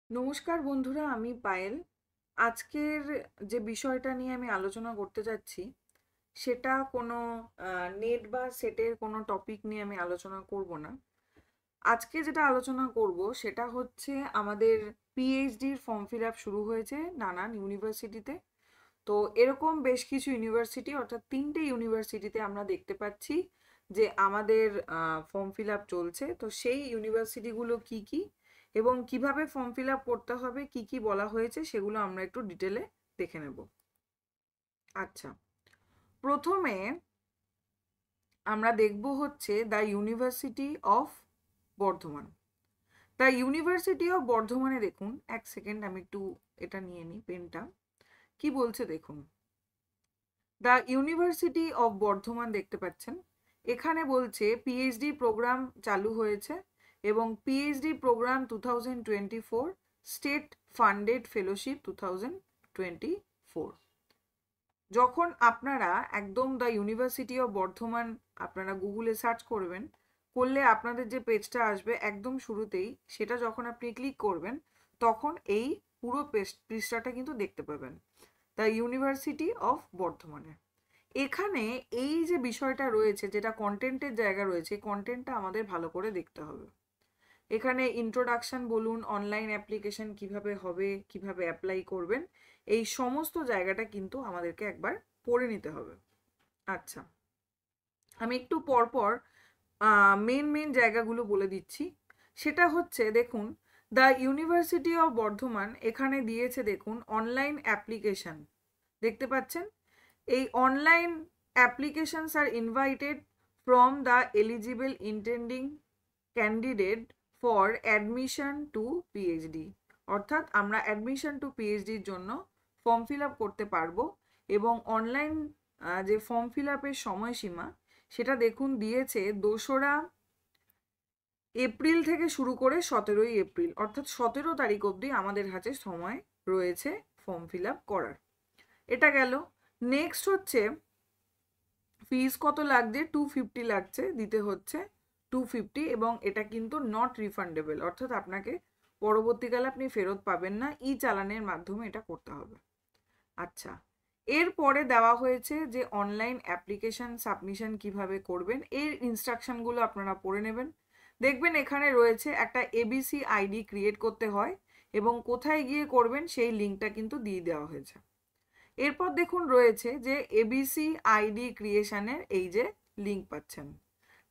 নমস্কার বন্ধুরা, আমি পায়েল। আজকের যে বিষয়টা নিয়ে আমি আলোচনা করতে যাচ্ছি সেটা কোনো নেট বা সেটের কোনো টপিক নিয়ে আমি আলোচনা করব না। আজকে যেটা আলোচনা করব সেটা হচ্ছে আমাদের পিএইচডির ফর্ম ফিল আপ শুরু হয়েছে নানান ইউনিভার্সিটিতে। তো এরকম বেশ কিছু ইউনিভার্সিটি, অর্থাৎ 3টে ইউনিভার্সিটিতে আমরা দেখতে পাচ্ছি যে আমাদের ফর্ম ফিল আপ চলছে। তো সেই ইউনিভার্সিটিগুলো কি কি এবং কিভাবে ফর্ম ফিল আপ করতে হবে, কি কি বলা হয়েছে, সেগুলো আমরা একটু ডিটেলে দেখে নেব। আচ্ছা, প্রথমে আমরা দেখব হচ্ছে the university of Bardhaman. The university of বর্ধমানে দেখুন, এক সেকেন্ড আমি একটু এটা নিয়ে নিই পেনটা। কি বলছে দেখুন, দ্য ইউনিভার্সিটি অফ বর্ধমান দেখতে পাচ্ছেন। এখানে বলছে পিএইচডি প্রোগ্রাম চালু হয়েছে এবং PhD program 2024, state funded fellowship 2024। যখন আপনারা একদম দ্য ইউনিভার্সিটি অফ বর্ধমান আপনারা গুগলে সার্চ করবেন, করলে আপনাদের যে পেজটা আসবে একদম শুরুতেই, সেটা যখন আপনি ক্লিক করবেন তখন এই পুরো পৃষ্ঠাটা কিন্তু দেখতে পাবেন, দ্য ইউনিভার্সিটি অফ বর্ধমানে। এখানে এই যে বিষয়টা রয়েছে, যেটা কন্টেন্টের জায়গা রয়েছে, কন্টেন্টটা আমাদের ভালো করে দেখতে হবে। এখানে ইন্ট্রোডাকশন বলুন, অনলাইন অ্যাপ্লিকেশন কিভাবে হবে, কিভাবে অ্যাপ্লাই করবেন, এই সমস্ত জায়গাটা কিন্তু আমাদেরকে একবার পড়ে নিতে হবে। আচ্ছা, আমি একটু পরপর মেন মেন জায়গাগুলো বলে দিচ্ছি। সেটা হচ্ছে দেখুন, দ্য ইউনিভার্সিটি অফ বর্ধমান এখানে দিয়েছে দেখুন অনলাইন অ্যাপ্লিকেশন, দেখতে পাচ্ছেন। এই online applications are invited from the eligible intending candidate for admission to PhD. অর্থাৎ আমরা অ্যাডমিশন টু পিএইচডির জন্য ফর্ম ফিল আপ করতে পারবো এবং অনলাইন যে ফর্ম ফিল আপের সময়সীমা সেটা দেখুন দিয়েছে 2রা এপ্রিল থেকে শুরু করে 17ই এপ্রিল, অর্থাৎ 17 তারিখ অবধি আমাদের হাতে সময় রয়েছে ফর্ম ফিল আপ করার। এটা গেল। নেক্সট হচ্ছে ফিজ কত লাগছে, 250 লাগছে, দিতে হচ্ছে 250, এবং এটা কিন্তু নট রিফান্ডেবল, অর্থাৎ আপনাকে পরবর্তীকালে আপনি ফেরত পাবেন না, ই চালানের মাধ্যমে এটা করতে হবে। আচ্ছা, এরপরে দেওয়া হয়েছে যে অনলাইন অ্যাপ্লিকেশন সাবমিশন কিভাবে করবেন, এর ইনস্ট্রাকশনগুলো আপনারা পড়ে নেবেন। দেখবেন এখানে রয়েছে একটা এবিসি আইডি ক্রিয়েট করতে হয় এবং কোথায় গিয়ে করবেন সেই লিঙ্কটা কিন্তু দিয়ে দেওয়া হয়েছে। এরপর দেখুন রয়েছে যে এবিসি আইডি ক্রিয়েশনের এই যে লিঙ্ক পাচ্ছেন।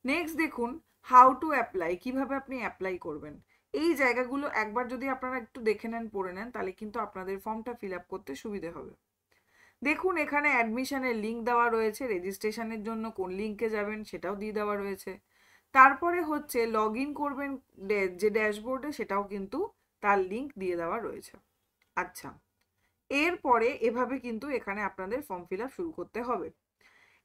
নেক্সট দেখুন হাউ টু অ্যাপ্লাই, কিভাবে আপনি অ্যাপ্লাই করবেন। এই জায়গাগুলো একবার যদি আপনারা একটু দেখে নেন, পড়ে নেন, তাহলে কিন্তু আপনাদের ফর্মটা ফিল আপ করতে সুবিধে হবে। দেখুন এখানে অ্যাডমিশনের লিঙ্ক দেওয়া রয়েছে, রেজিস্ট্রেশনের জন্য কোন লিঙ্কে যাবেন সেটাও দিয়ে দেওয়া রয়েছে। তারপরে হচ্ছে লগ ইন করবেন যে ড্যাশবোর্ডে, সেটাও কিন্তু তার লিঙ্ক দিয়ে দেওয়া রয়েছে। আচ্ছা, এরপরে এভাবে কিন্তু এখানে আপনাদের ফর্ম ফিল আপ শুরু করতে হবে।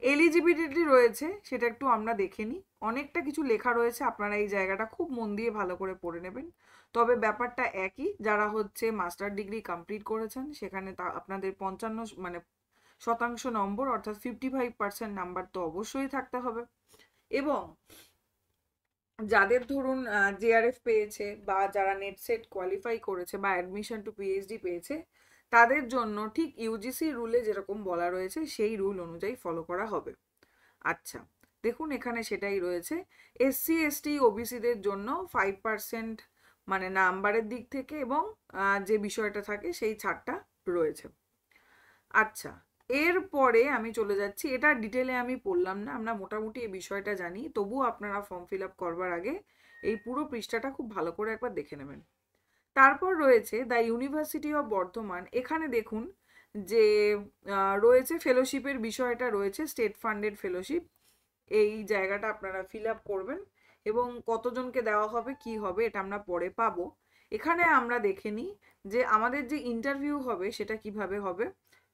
এলিজিবিলিটি রয়েছে, সেটা একটু আমরা দেখে নিই। অনেকটা কিছু লেখা রয়েছে, আপনারা এই জায়গাটা খুব মন দিয়ে ভালো করে পড়ে নেবেন। তবে ব্যাপারটা একই, যারা হচ্ছে মাস্টার ডিগ্রি কমপ্লিট করেছেন সেখানে আপনাদের 55% নম্বর, অর্থাৎ 55% নাম্বার তো অবশ্যই থাকতে হবে। এবং যাদের ধরুন জেআরএফ পেয়েছে বা যারা নেট সেট কোয়ালিফাই করেছে বা অ্যাডমিশন টু পিএইচডি পেয়েছে, তাদের জন্য ঠিক ইউজিসি রুলে যেরকম বলা রয়েছে সেই রুল অনুযায়ী ফলো করা হবে। আচ্ছা, দেখুন এখানে সেটাই রয়েছে। এসসি এসটি ওবিসিদের জন্য 5% মানে নাম্বারের দিক থেকে এবং যে বিষয়টা থাকে সেই ছাড়টা রয়েছে। আচ্ছা, এরপরে আমি চলে যাচ্ছি, এটা ডিটেলে আমি পড়লাম না, আমরা মোটামুটি এই বিষয়টা জানি, তবুও আপনারা ফর্ম ফিল আপ করবার আগে এই পুরো পৃষ্ঠাটা খুব ভালো করে একবার দেখে নেবেন। তারপর রয়েছে দ্য ইউনিভার্সিটি অফ বর্ধমান। এখানে দেখুন যে রয়েছে ফেলোশিপের বিষয়টা রয়েছে, স্টেট ফান্ডেড ফেলোশিপ, এই জায়গাটা আপনারা ফিল আপ করবেন এবং কতজনকে দেওয়া হবে কি হবে এটা আমরা পরে পাবো। এখানে আমরা দেখে নিই যে আমাদের যে ইন্টারভিউ হবে সেটা কিভাবে হবে।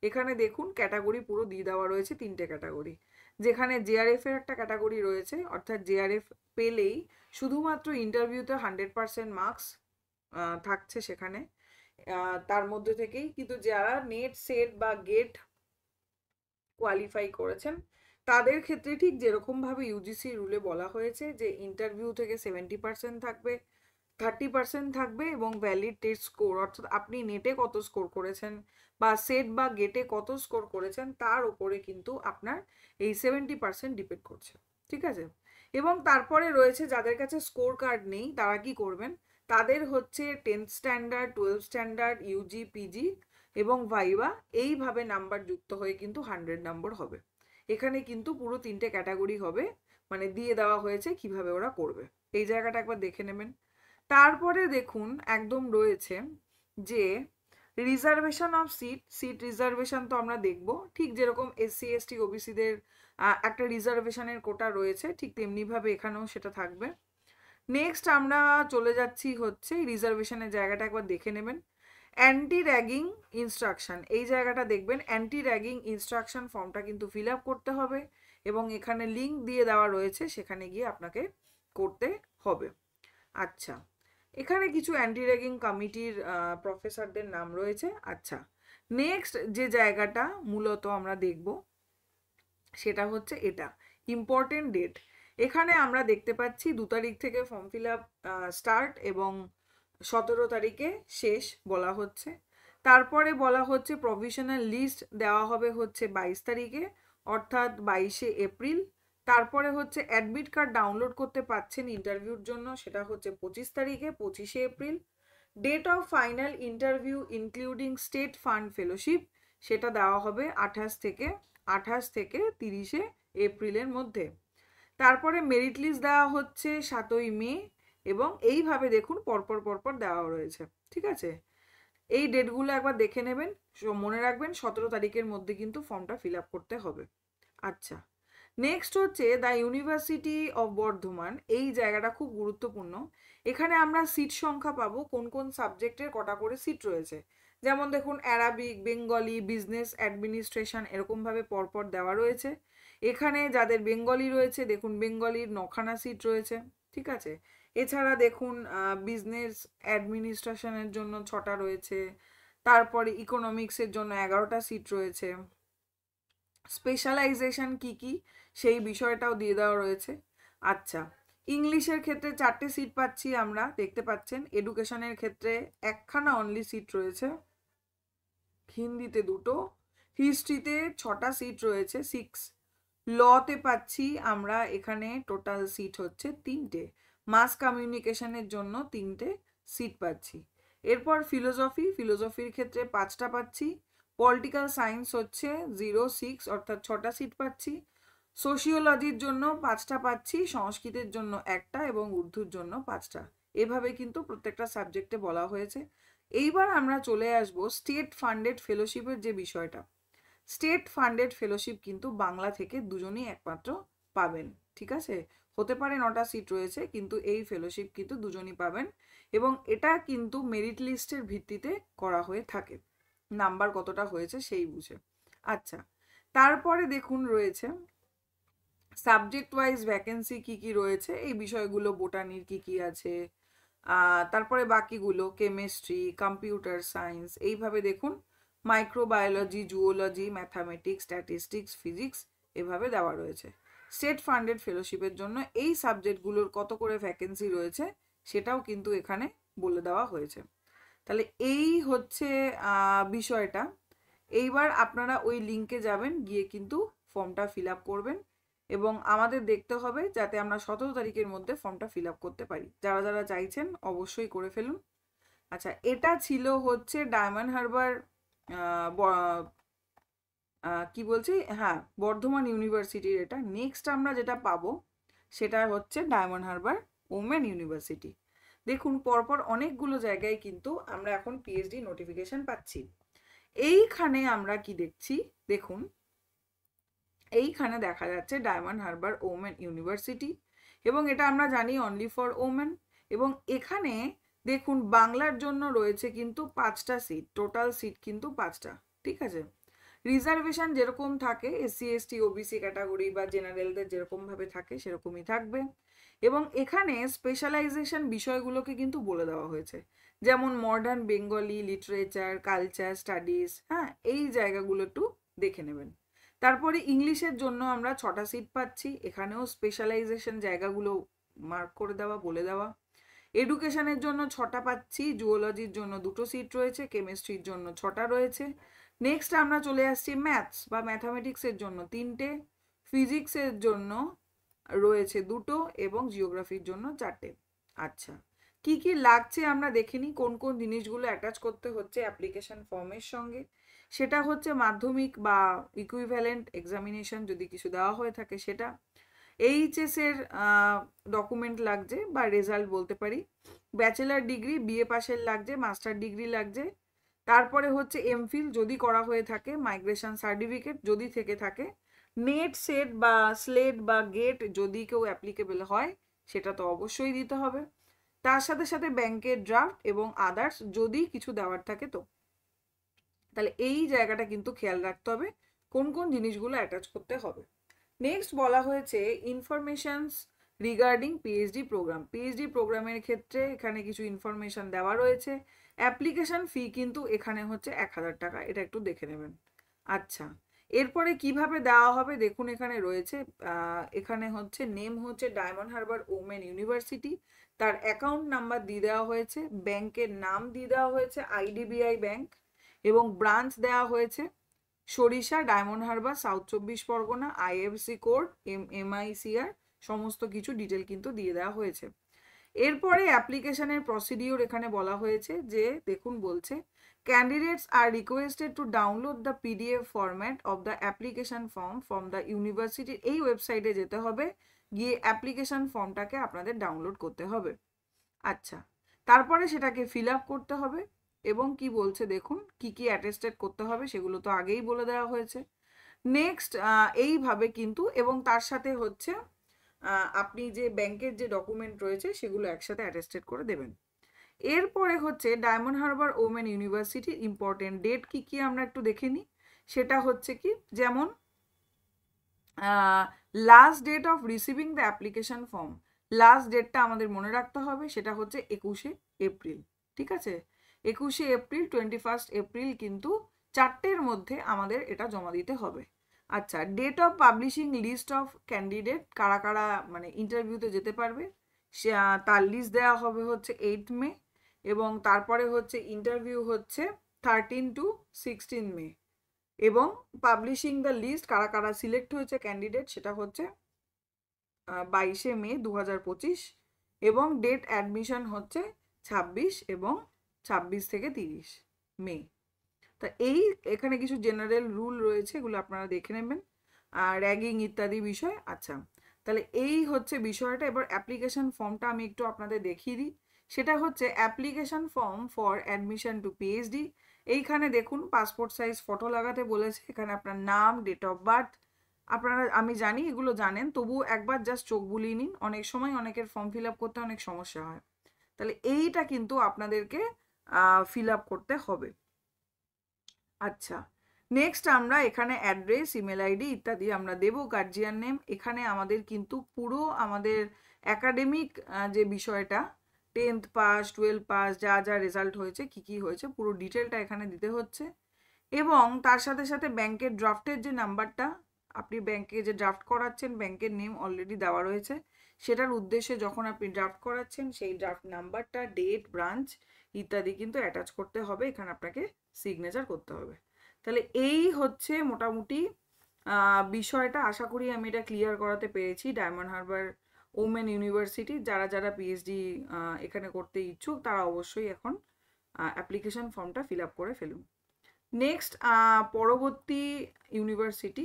এখানে দেখুন ক্যাটাগরি পুরো দিয়ে দেওয়া রয়েছে, 3টে ক্যাটাগরি, যেখানে জেআরএফ এর একটা ক্যাটাগরি রয়েছে, অর্থাৎ জেআরএফ পেলেই শুধুমাত্র ইন্টারভিউতে 100% মার্কস থাকছে সেখানে, তার মধ্যে থেকেই কিন্তু যারা নেট সেট বা গেট কোয়ালিফাই করেছেন তাদের ক্ষেত্রে ঠিক যেরকমভাবে ইউজিসি রুলে বলা হয়েছে যে ইন্টারভিউ থেকে 70% থাকবে, 30% থাকবে এবং ভ্যালিড টেস্ট স্কোর, অর্থাৎ আপনি নেটে কত স্কোর করেছেন বা সেট বা গেটে কত স্কোর করেছেন তার উপরে কিন্তু আপনার এই 70% ডিপেন্ড করছে, ঠিক আছে। এবং তারপরে রয়েছে যাদের কাছে স্কোর কার্ড নেই তারা কি করবেন, তাদের হচ্ছে 10th standard, 12th standard, UG, PG এবং ভাইভা এইভাবে নাম্বার যুক্ত হয়ে কিন্তু 100 নম্বর হবে। এখানে কিন্তু পুরো 3টে ক্যাটাগরি হবে, মানে দিয়ে দেওয়া হয়েছে কিভাবে ওরা করবে। এই জায়গাটা একবার দেখে নেবেন। তারপরে দেখুন একদম রয়েছে যে রিজার্ভেশন অফ সিট রিজার্ভেশন তো আমরা দেখব, ঠিক যেরকম এসসি এসটি ওবিসিদের একটা রিজার্ভেশনের কোটা রয়েছে ঠিক তেমনিভাবে এখানেও সেটা থাকবে। নেক্সট আমরা চলে যাচ্ছি হচ্ছে রিজার্ভেশনের জায়গাটা একবার দেখে নেবেন। অ্যান্টি র্যাগিং ইনস্ট্রাকশন, এই জায়গাটা দেখবেন অ্যান্টি র্যাগিং ইনস্ট্রাকশন ফর্মটা কিন্তু ফিল আপ করতে হবে এবং এখানে লিঙ্ক দিয়ে দেওয়া রয়েছে, সেখানে গিয়ে আপনাকে করতে হবে। আচ্ছা, এখানে কিছু অ্যান্টি র্যাগিং কমিটির প্রফেসরদের নাম রয়েছে। আচ্ছা, নেক্সট যে জায়গাটা মূলত আমরা দেখব সেটা হচ্ছে এটা ইম্পর্টেন্ট ডেট। এখানে আমরা দেখতে পাচ্ছি 2 তারিখ থেকে ফর্ম ফিল আপ স্টার্ট এবং 17 তারিখে শেষ বলা হচ্ছে। তারপরে বলা হচ্ছে প্রভিশনাল লিস্ট দেওয়া হবে হচ্ছে 22 তারিখে অর্থাৎ 22শে এপ্রিল। তারপরে হচ্ছে অ্যাডমিট কার্ড ডাউনলোড করতে পাচ্ছেন ইন্টারভিউর জন্য, সেটা হচ্ছে 25 তারিখে 25শে April. Date of final interview including state fund fellowship সেটা দেওয়া হবে 28 থেকে 30শে এপ্রিলের মধ্যে। তারপরে মেরিট লিস্ট দেওয়া হচ্ছে 7ই মে এবং এইভাবে দেখুন পরপর পরপর দেওয়া রয়েছে, ঠিক আছে। এই ডেটগুলো একবার দেখে নেবেন, মনে রাখবেন 17 তারিখের মধ্যে কিন্তু ফর্মটা ফিল আপ করতে হবে। আচ্ছা, নেক্সট হচ্ছে দ্য ইউনিভার্সিটি অফ বর্ধমান, এই জায়গাটা খুব গুরুত্বপূর্ণ। এখানে আমরা সিট সংখ্যা পাবো, কোন কোন সাবজেক্টের কটা করে সিট রয়েছে। যেমন দেখুন অ্যারাবিক, বেঙ্গলি, বিজনেস অ্যাডমিনিস্ট্রেশন এরকমভাবে পরপর দেওয়া রয়েছে। এখানে যাদের বেঙ্গলি রয়েছে দেখুন বেঙ্গলির 9খানা সিট রয়েছে, ঠিক আছে। এছাড়া দেখুন বিজনেস অ্যাডমিনিস্ট্রেশনের জন্য 6টা রয়েছে, তারপরে ইকোনমিক্সের জন্য 11টা সিট রয়েছে। স্পেশালাইজেশন কি কি সেই বিষয়টাও দিয়ে দেওয়া রয়েছে। আচ্ছা, ইংলিশের ক্ষেত্রে 4টে সিট পাচ্ছি আমরা, দেখতে পাচ্ছেন। এডুকেশনের ক্ষেত্রে 1খানা অনলি সিট রয়েছে, হিন্দিতে 2টো, হিস্ট্রিতে 6টা সিট রয়েছে 6। লতে পাচ্ছি আমরা এখানে টোটাল সিট হচ্ছে 3টে, মাস কমিউনিকেশনের জন্য 3টে সিট পাচ্ছি। এরপর ফিলোসফির ক্ষেত্রে 5টা পাচ্ছি। পলিটিক্যাল সায়েন্স হচ্ছে 06 অর্থাৎ 6টা সিট পাচ্ছি। সোশিওলজির জন্য 5টা পাচ্ছি, সংস্কৃতের জন্য 1টা এবং উর্দুর জন্য 5টা। এভাবে কিন্তু প্রত্যেকটা সাবজেক্টে বলা হয়েছে। এইবার আমরা চলে আসব স্টেট ফান্ডেড ফেলোশিপের যে বিষয়টা। স্টেট ফান্ডেড ফেলোশিপ কিন্তু বাংলা থেকে দুজনই একমাত্র পাবেন, ঠিক আছে। হতে পারে 9টা সিট রয়েছে কিন্তু এই ফেলোশিপ কিন্তু দুজনই পাবেন এবং এটা কিন্তু মেরিট লিস্টের ভিত্তিতে করা হয়ে থাকে, নাম্বার কতটা হয়েছে সেই বুঝে। আচ্ছা, তারপরে দেখুন রয়েছে সাবজেক্ট ওয়াইজ ভ্যাকেন্সি কি কি রয়েছে, এই বিষয়গুলো বোটানির কি কি আছে, তারপরে বাকিগুলো কেমিস্ট্রি, কম্পিউটার সায়েন্স, এইভাবে দেখুন microbiology, zoology, mathematics, statistics, physics এভাবে দেওয়া রয়েছে। স্টেট ফান্ডেড ফেলোশিপের জন্য এই সাবজেক্টগুলোর কত করে ভ্যাকেন্সি রয়েছে সেটাও কিন্তু এখানে বলে দেওয়া হয়েছে। তাহলে এই হচ্ছে বিষয়টা। এইবার আপনারা ওই লিঙ্কে যাবেন, গিয়ে কিন্তু ফর্মটা ফিল আপ করবেন এবং আমাদের দেখতে হবে যাতে আমরা 17 তারিখের মধ্যে ফর্মটা ফিল আপ করতে পারি। যারা যারা চাইছেন অবশ্যই করে ফেলুন। আচ্ছা, এটা ছিল হচ্ছে ডায়মন্ড হারবার কি বলছি, হ্যাঁ, বর্ধমান ইউনিভার্সিটির এটা। নেক্সট আমরা যেটা পাবো সেটা হচ্ছে ডায়মন্ড হারবার ওমেন ইউনিভার্সিটি। দেখুন পরপর অনেকগুলো জায়গায় কিন্তু আমরা এখন পিএইচডি নোটিফিকেশন পাচ্ছি। এইখানে আমরা কি দেখছি দেখুন, এইখানে দেখা যাচ্ছে ডায়মন্ড হারবার ওমেন ইউনিভার্সিটি এবং এটা আমরা জানি অনলি ফর ওমেন। এবং এখানে দেখুন বাংলার জন্য রয়েছে কিন্তু 5টা সিট, টোটাল সিট কিন্তু 5টা, ঠিক আছে। রিজার্ভেশন যেরকম থাকে এসসি এসটি ওবিসি ক্যাটাগরি বা জেনারেলদের যেরকমভাবে থাকে সেরকমই থাকবে। এবং এখানে স্পেশালাইজেশন বিষয়গুলোকে কিন্তু বলে দেওয়া হয়েছে, যেমন modern Bengali, literature, culture studies, হ্যাঁ, এই জায়গাগুলো একটু দেখে নেবেন। তারপরে ইংলিশের জন্য আমরা 6টা সিট পাচ্ছি, এখানেও স্পেশালাইজেশন জায়গাগুলো মার্ক করে দেওয়া, বলে দেওয়া। এডুকেশনের জন্য 6টা পাচ্ছি, জুওলজির জন্য 2টো সিট রয়েছে, কেমিস্ট্রির জন্য 6টা রয়েছে। নেক্সট আমরা চলে আসছি ম্যাথস বা ম্যাথামেটিক্সের জন্য 3টে, ফিজিক্সের জন্য রয়েছে 2টো এবং জিওগ্রাফির জন্য 4টে। আচ্ছা, কি কি লাগছে আমরা দেখে নিই, কোন কোন জিনিসগুলো অ্যাটাচ করতে হচ্ছে অ্যাপ্লিকেশন ফর্মের সঙ্গে। সেটা হচ্ছে মাধ্যমিক বা ইকুইভ্যালেন্ট এক্সামিনেশন যদি কিছু দেওয়া হয়ে থাকে সেটা, এইচএস এর ডকুমেন্ট লাগছে বা রেজাল্ট বলতে পারি, ব্যাচেলার ডিগ্রি বিএ পাশের লাগছে, মাস্টার ডিগ্রি লাগছে, তারপরে হচ্ছে এমফিল যদি করা হয়ে থাকে, মাইগ্রেশন সার্টিফিকেট যদি থেকে থাকে, নেট সেট বা স্লেট বা গেট যদি কেউ অ্যাপ্লিকেবল হয় সেটা তো অবশ্যই দিতে হবে, তার সাথে সাথে ব্যাংকের ড্রাফট এবং আদার্স যদি কিছু দেওয়ার থাকে তো। তাহলে এই জায়গাটা কিন্তু খেয়াল রাখতে হবে কোন কোন জিনিসগুলো অ্যাটাচ করতে হবে। নেক্সট বলা হয়েছে informations regarding PhD program. PhD প্রোগ্রামের ক্ষেত্রে এখানে কিছু ইনফরমেশন দেওয়া রয়েছে। অ্যাপ্লিকেশন ফি কিন্তু এখানে হচ্ছে 1000 টাকা, এটা একটু দেখে নেবেন। আচ্ছা, এরপরে কিভাবে দেওয়া হবে দেখুন, এখানে রয়েছে, এখানে হচ্ছে নেম হচ্ছে ডায়মন্ড হারবার ওমেন ইউনিভার্সিটি, তার অ্যাকাউন্ট নাম্বার দিয়ে দেওয়া হয়েছে, ব্যাংকের নাম দিয়ে দেওয়া হয়েছে আইডিবিআই ব্যাংক, এবং ব্রাঞ্চ দেওয়া হয়েছে সরিষা, diamond Harbour, south 24 Pargana, IFC code, MICR, সমস্ত কিছু ডিটেল কিন্তু দিয়ে দেওয়া হয়েছে। এরপরে অ্যাপ্লিকেশনের প্রসিডিওর এখানে বলা হয়েছে যে দেখুন বলছে candidates are requested to download the PDF format of the application form from the ইউনিভার্সিটির এই ওয়েবসাইটে যেতে হবে, গিয়ে অ্যাপ্লিকেশন ফর্মটাকে আপনাদের ডাউনলোড করতে হবে। আচ্ছা, তারপরে সেটাকে ফিল আপ করতে হবে এবং কি বলছে দেখুন কি কি অ্যাটেস্টেড করতে হবে সেগুলো তো আগেই বলে দেওয়া হয়েছে। নেক্সট এইভাবে কিন্তু, এবং তার সাথে হচ্ছে আপনি যে ব্যাংকের যে ডকুমেন্ট রয়েছে সেগুলো একসাথে অ্যাটেস্টেড করে দেবেন। এরপরে হচ্ছে ডায়মন্ড হারবার ওমেন ইউনিভার্সিটির ইম্পর্টেন্ট ডেট কি কি আমরা একটু দেখে নিই। সেটা হচ্ছে কি, যেমন last date of receiving the application form, last ডেটটা আমাদের মনে রাখতে হবে, সেটা হচ্ছে 21শে এপ্রিল। ঠিক আছে, 21শে এপ্রিল, 21 এপ্রিল কিন্তু 4টের মধ্যে আমাদের এটা জমা দিতে হবে। আচ্ছা, date of publishing list of candidate, কারা কারা মানে ইন্টারভিউতে যেতে পারবে তার লিস্ট দেওয়া হবে হচ্ছে 8 মে, এবং তারপরে হচ্ছে ইন্টারভিউ হচ্ছে 13 to 16 মে, এবং পাবলিশিং দ্য লিস্ট কারা কারা সিলেক্ট হয়েছে ক্যান্ডিডেট সেটা হচ্ছে 22শে মে 2025, এবং ডেট অ্যাডমিশন হচ্ছে 26 এবং 26 থেকে 30 মে। তা এই এখানে কিছু জেনারেল রুল রয়েছে, এগুলো আপনারা দেখে নেবেন, র্যাগিং ইত্যাদি বিষয়। আচ্ছা, তাহলে এই হচ্ছে বিষয়টা। এবার অ্যাপ্লিকেশন ফর্মটা আমি একটু আপনাদের দেখিয়ে দিই। সেটা হচ্ছে application form for admission to PhD. এইখানে দেখুন পাসপোর্ট সাইজ ফটো লাগাতে বলেছে, এখানে আপনার নাম, ডেট অফ বার্থ, আপনারা আমি জানি এগুলো জানেন, তবুও একবার জাস্ট চোখ বুলিয়ে নিন, অনেক সময় অনেকের ফর্ম ফিল আপ করতে অনেক সমস্যা হয়। তাহলে এইটা কিন্তু আপনাদেরকে ফিল আপ করতে হবে। আচ্ছা, নেক্সট আমরা এখানে অ্যাড্রেস, ইমেল আইডি ইত্যাদি আমরা দেবো, গার্জিয়ান নেম। এখানে আমাদের কিন্তু পুরো আমাদের একাডেমিক যে বিষয়টা, 10th পাস, 12 পাস, যা যা রেজাল্ট হয়েছে, কি কি হয়েছে, পুরো ডিটেলটা এখানে দিতে হচ্ছে। এবং তার সাথে সাথে ব্যাংকের ড্রাফটের যে নাম্বারটা, আপনি ব্যাংকে যে ড্রাফট করাচ্ছেন, ব্যাংকের নেম অলরেডি দেওয়া রয়েছে, সেটার উদ্দেশ্যে যখন আপনি ড্রাফট করাচ্ছেন সেই ড্রাফট নাম্বারটা, ডেট, ব্রাঞ্চ ইত্যাদি কিন্তু অ্যাটাচ করতে হবে, এখানে আপনাকে সিগনেচার করতে হবে। তাহলে এই হচ্ছে মোটামুটি বিষয়টা। আশা করি আমি এটা ক্লিয়ার করাতে পেরেছি। ডায়মন্ড হারবার ওমেন ইউনিভার্সিটি যারা যারা পিএইচডি এখানে করতে ইচ্ছুক তারা অবশ্যই এখন অ্যাপ্লিকেশন ফর্মটা ফিল আপ করে ফেলুন। নেক্সট পরবর্তী ইউনিভার্সিটি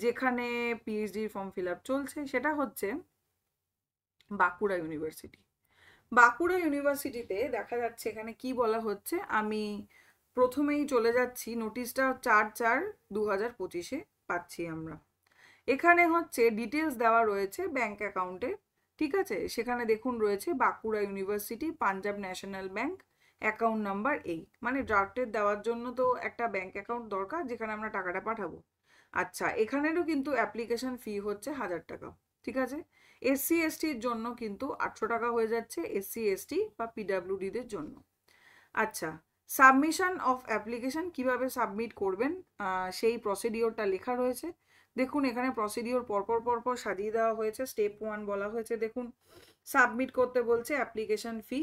যেখানে পিএইচডির ফর্ম ফিল আপ চলছে সেটা হচ্ছে বাঁকুড়া ইউনিভার্সিটি। বাঁকুড়া ইউনিভার্সিটিতে দেখা যাচ্ছে এখানে কি বলা হচ্ছে, আমি প্রথমেই চলে যাচ্ছি, নোটিশটা 4/4/2025 পাচ্ছি আমরা। এখানে হচ্ছে ডিটেলস দেওয়া রয়েছে ব্যাংক অ্যাকাউন্টে। ঠিক আছে, সেখানে দেখুন রয়েছে Bankura university, Punjab national bank, account number এই, মানে ড্রাফটের দেওয়ার জন্য তো একটা ব্যাংক অ্যাকাউন্ট দরকার যেখানে আমরা টাকাটা পাঠাবো। আচ্ছা, এখানেরও কিন্তু অ্যাপ্লিকেশন ফি হচ্ছে 1000 টাকা। ঠিক আছে, এসসি এসটির জন্য কিন্তু 800 টাকা হয়ে যাচ্ছে, এসসি এসটি বা পিডাব্লিউডিদের জন্য। আচ্ছা, সাবমিশন অফ অ্যাপ্লিকেশন কিভাবে সাবমিট করবেন সেই প্রসিডিওরটা লেখা রয়েছে। দেখুন এখানে প্রসিডিওর পরপর পরপর সাজিয়ে দেওয়া হয়েছে। স্টেপ 1 বলা হয়েছে, দেখুন সাবমিট করতে বলছে অ্যাপ্লিকেশন ফি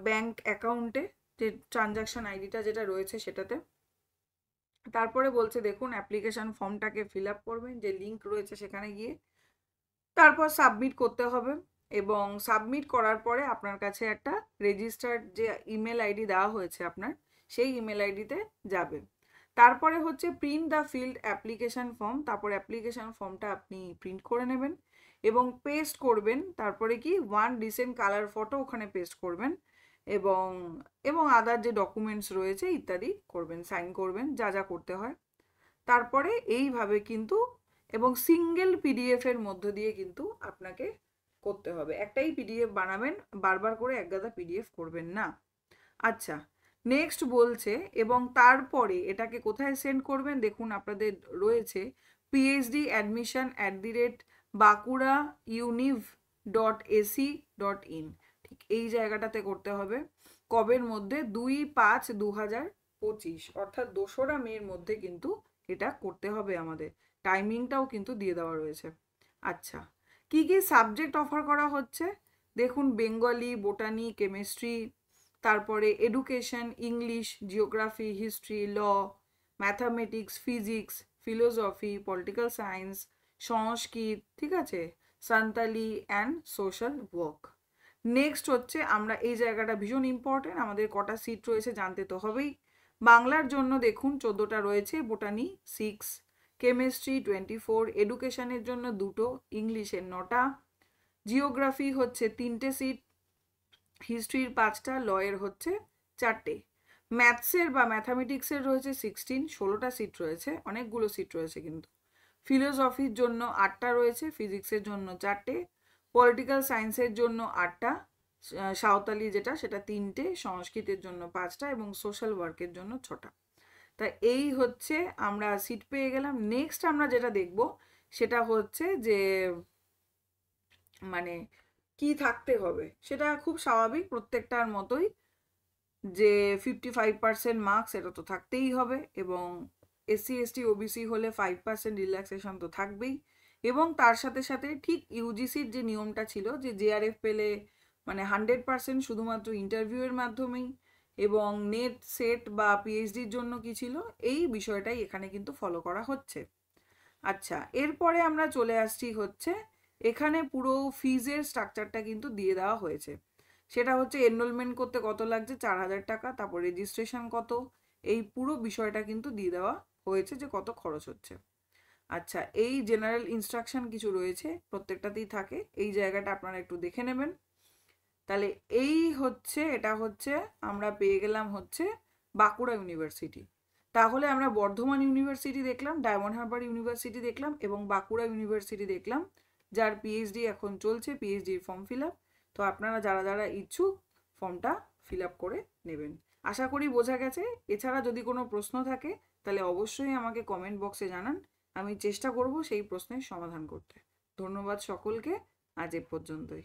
ব্যাংক অ্যাকাউন্টে, যে ট্রানজাকশন আইডিটা যেটা রয়েছে সেটাতে। তারপরে বলছে দেখুন অ্যাপ্লিকেশন ফর্মটাকে ফিল আপ করবেন, যে লিঙ্ক রয়েছে সেখানে গিয়ে, তারপর সাবমিট করতে হবে। এবং সাবমিট করার পরে আপনার কাছে একটা রেজিস্টার্ড যে ইমেল আইডি দেওয়া হয়েছে আপনার, সেই ইমেল আইডিতে যাবে। তারপরে হচ্ছে print the field application form, তারপর অ্যাপ্লিকেশন ফর্মটা আপনি প্রিন্ট করে নেবেন এবং পেস্ট করবেন। তারপরে কি ওয়ান রিসেন্ট কালার ফটো ওখানে পেস্ট করবেন এবং এবং আদার যে ডকুমেন্টস রয়েছে ইত্যাদি করবেন, সাইন করবেন, যা যা করতে হয়। তারপরে এইভাবে কিন্তু, এবং সিঙ্গেল পিডিএফ এর মধ্য দিয়ে কিন্তু আপনাকে করতে হবে। একটাই পিডিএফ বানাবেন, বারবার করে একগাদা পিডিএফ করবেন না। আচ্ছা, নেক্সট বলছে এবং তারপরে এটাকে কোথায় সেন্ড করবেন, দেখুন আপনাদের রয়েছে phd@bankura.univ.ac.in, ঠিক এই জায়গাটাতে করতে হবে। কবের মধ্যে? 2/5/2025, অর্থাৎ 2রা মের মধ্যে কিন্তু এটা করতে হবে আমাদের। টাইমিংটাও কিন্তু দিয়ে দেওয়া রয়েছে। আচ্ছা, কি কি সাবজেক্ট অফার করা হচ্ছে দেখুন, বেঙ্গলি, বোটানি, কেমিস্ট্রি, তারপরে education, English, geography, history, law, mathematics, physics, philosophy, political science, Sanskrit, ঠিক আছে, Santali and social work. Next হচ্ছে, আমরা এই জায়গাটা ভীষণ ইম্পর্টেন্ট, আমাদের কটা সিট রয়েছে জানতে তো হবেই। বাংলার জন্য দেখুন 14টা রয়েছে, বোটানি 6, কেমিস্ট্রি 24, এডুকেশনের জন্য 2টো, ইংলিশের 9টা, জিওগ্রাফি হচ্ছে 3টে সিট, হিস্ট্রির 5টা, লয়ের হচ্ছে 4টে, ম্যাথসের বা ম্যাথামেটিক্সের রয়েছে 16টা সিট রয়েছে, অনেকগুলো সিট রয়েছে কিন্তু। ফিলোসফির জন্য 8টা রয়েছে, ফিজিক্সের জন্য 4টে, পলিটিক্যাল সায়েন্সের জন্য 8টা, সাঁওতালি যেটা সেটা 3টে, সংস্কৃতের জন্য 5টা এবং সোশ্যাল ওয়ার্কের জন্য 6টা। তা এই হচ্ছে আমরা সিট পেয়ে গেলাম। নেক্সট আমরা যেটা দেখব সেটা হচ্ছে যে মানে কি থাকতে হবে, সেটা খুব স্বাভাবিক প্রত্যেকটার মতোই, যে 55% মার্কস এটা তো থাকতেই হবে, এবং SC ST OBC হলে 5% রিল্যাক্সেশন তো থাকবেই, এবং তার সাথে সাথে ঠিক ইউজিসির যে নিয়মটা ছিল যে JRF পেলে মানে 100% শুধুমাত্র ইন্টারভিউয়ের মাধ্যমেই, এবং নেট সেট বা PhDর জন্য কি ছিল, এই বিষয়টাই এখানে কিন্তু ফলো করা হচ্ছে। আচ্ছা, এরপরে আমরা চলে আসছি হচ্ছে, এখানে পুরো ফিজের স্ট্রাকচারটা কিন্তু দিয়ে দেওয়া হয়েছে। সেটা হচ্ছে এনরোলমেন্ট করতে কত লাগছে, 4000 টাকা, তারপর রেজিস্ট্রেশন কত, এই পুরো বিষয়টা কিন্তু দিয়ে দেওয়া হয়েছে যে কত খরচ হচ্ছে। আচ্ছা, এই জেনারেল ইনস্ট্রাকশন কিছু রয়েছে, প্রত্যেকটাতেই থাকে, এই জায়গাটা আপনারা একটু দেখে নেবেন। তাহলে এই হচ্ছে, এটা হচ্ছে আমরা পেয়ে গেলাম হচ্ছে বাঁকুড়া ইউনিভার্সিটি। তাহলে আমরা বর্ধমান ইউনিভার্সিটি দেখলাম, ডায়মন্ড হারবার ইউনিভার্সিটি দেখলাম এবং বাঁকুড়া ইউনিভার্সিটি দেখলাম, যার PhD এখন চলছে, PhDর ফর্ম ফিল আপ। তো আপনারা যারা যারা ইচ্ছুক ফর্মটা ফিল আপ করে নেবেন। আশা করি বোঝা গেছে। এছাড়া যদি কোনো প্রশ্ন থাকে তাহলে অবশ্যই আমাকে কমেন্ট বক্সে জানান, আমি চেষ্টা করব সেই প্রশ্নের সমাধান করতে। ধন্যবাদ সকলকে, আজ এ পর্যন্তই।